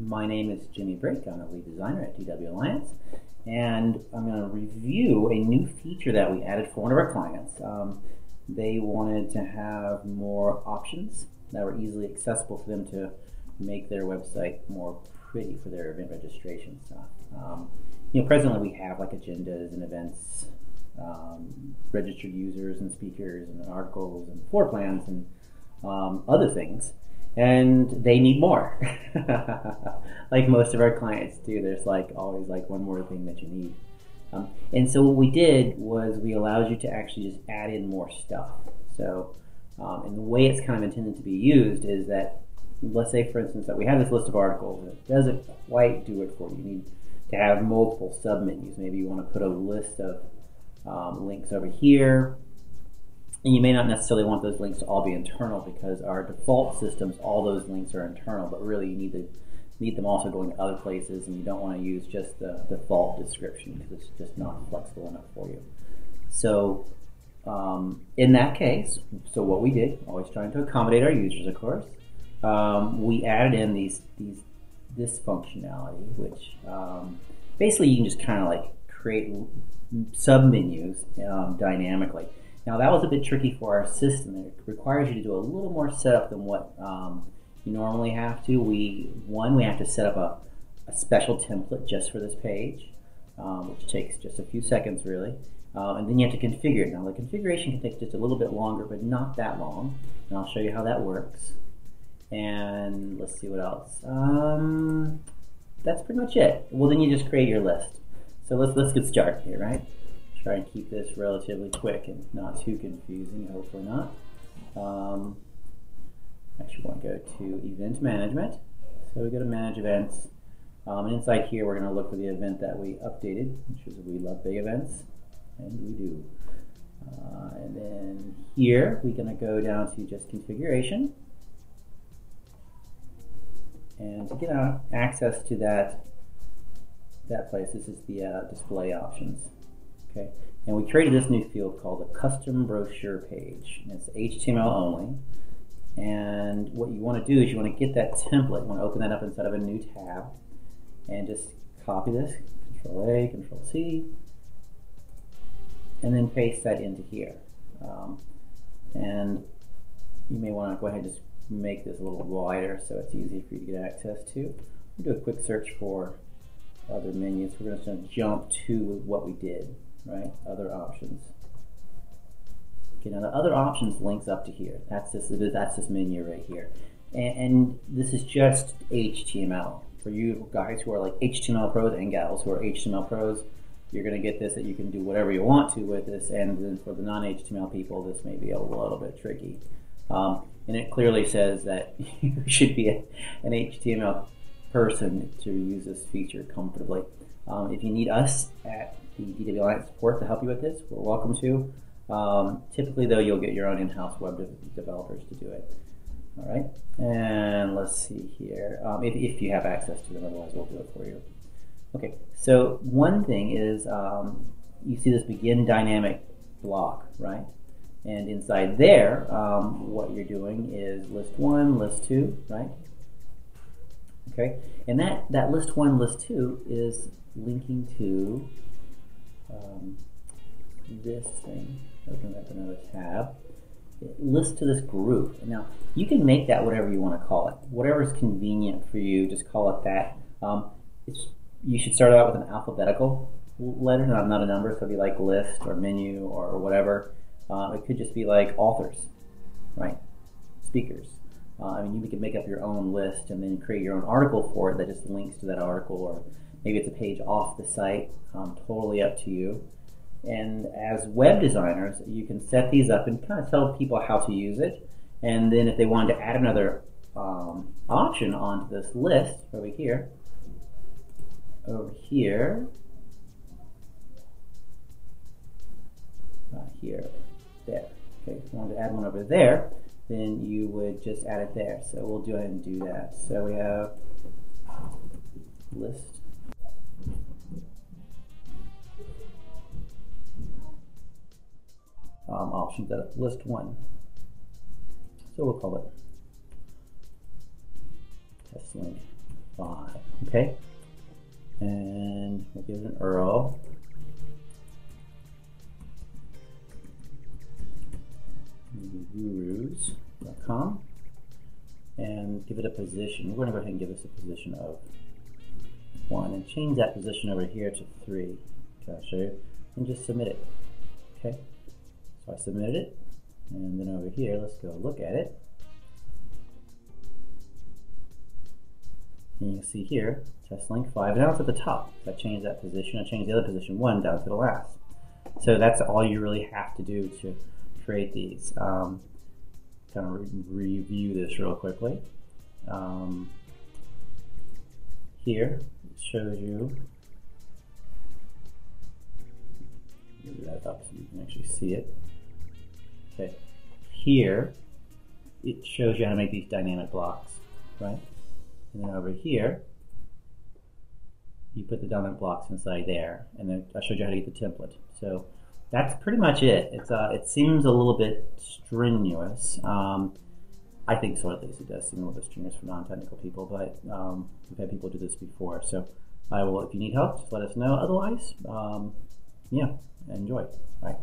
My name is Jimmy Brick. I'm a lead designer at DW Alliance, and I'm going to review a new feature that we added for one of our clients. They wanted to have more options that were easily accessible for them to make their website more pretty for their event registration stuff. Presently we have like agendas and events, registered users and speakers and articles and floor plans and other things. And they need more. Like most of our clients do, there's always one more thing that you need. And so what we did was we allowed you to actually just add in more stuff. So, and the way it's kind of intended to be used is that, let's say for instance that we have this list of articles and it doesn't quite do it for you. You need to have multiple submenus. Maybe you want to put a list of links over here. And you may not necessarily want those links to all be internal because our default systems, all those links are internal, but really you need them also going to other places, and you don't want to use just the default description because it's just not flexible enough for you. So in that case, so what we did, always trying to accommodate our users of course, we added in this functionality, which basically you can just kind of create submenus dynamically. Now that was a bit tricky for our system. It requires you to do a little more setup than what you normally have to. We have to set up a special template just for this page, which takes just a few seconds really. And then you have to configure it. Now the configuration can take just a little bit longer, but not that long. And I'll show you how that works. And let's see what else. That's pretty much it. Well, then you just create your list. So let's get started here, right? Try and keep this relatively quick and not too confusing, hopefully not. Actually want to go to event management. So we go to manage events. And inside here we're going to look for the event that we updated, which is we love big events, and we do. And then here we're going to go down to just configuration. And to get access to that place, this is the display options. Okay, and we created this new field called a custom brochure page. And it's HTML only. And what you want to do is you want to get that template. You want to open that up inside of a new tab and just copy this, Control A, Control C, and then paste that into here. And you may want to go ahead and just make this a little wider so it's easy for you to get access to. We'll do a quick search for other menus. We're just going to jump to what we did. Right, other options. Okay, now the other options links up to here. That's this menu right here, and this is just HTML. For you guys who are like HTML pros and gals who are HTML pros, you're going to get this that you can do whatever you want to with this. And then for the non-HTML people, this may be a little bit tricky. And it clearly says that you should be an HTML person to use this feature comfortably. If you need us at the DW Alliance support to help you with this, we're welcome to. Typically though, you'll get your own in-house web developers to do it. All right, and let's see here, if you have access to them, otherwise we'll do it for you. Okay, so one thing is, you see this begin dynamic block, right? And inside there, what you're doing is list 1, list 2, right? Okay, and that list 1, list 2 is linking to this thing. Open up another tab. It lists to this group. Now you can make that whatever you want to call it. Whatever is convenient for you, just call it that. You should start out with an alphabetical letter, not a number. So it'd be like list or menu or whatever. It could just be like authors, right? Speakers. I mean, you can make up your own list and then create your own article for it that just links to that article, or maybe it's a page off the site. Totally up to you. And as web designers, you can set these up and kind of tell people how to use it. And then if they wanted to add another option onto this list over here, there. Okay, if you wanted to add one over there, then you would just add it there. So we'll go ahead and do that. So we have list. Options at list 1. So we'll call it test link. 5. Okay, and we'll give it an URL. Gurus.com, and give it a position. We're going to go ahead and give this a position of 1 and change that position over here to 3. Okay, I'll show you, and just submit it. Okay, so I submitted it, and then over here, let's go look at it. And you can see here, test link 5, and now it's at the top. So I changed that position, I changed the other position 1 down to the last. So that's all you really have to do to create these. Kind of review this real quickly. Here it shows you, move that up so you can actually see it. Okay, here it shows you how to make these dynamic blocks, right? And then over here, you put the dynamic blocks inside there, and then I showed you how to get the template. So that's pretty much it. It seems a little bit strenuous. I think so, at least. It does seem a little bit strenuous for non-technical people, but we've had people do this before. So I will, if you need help, just let us know. Otherwise, yeah, enjoy. All right.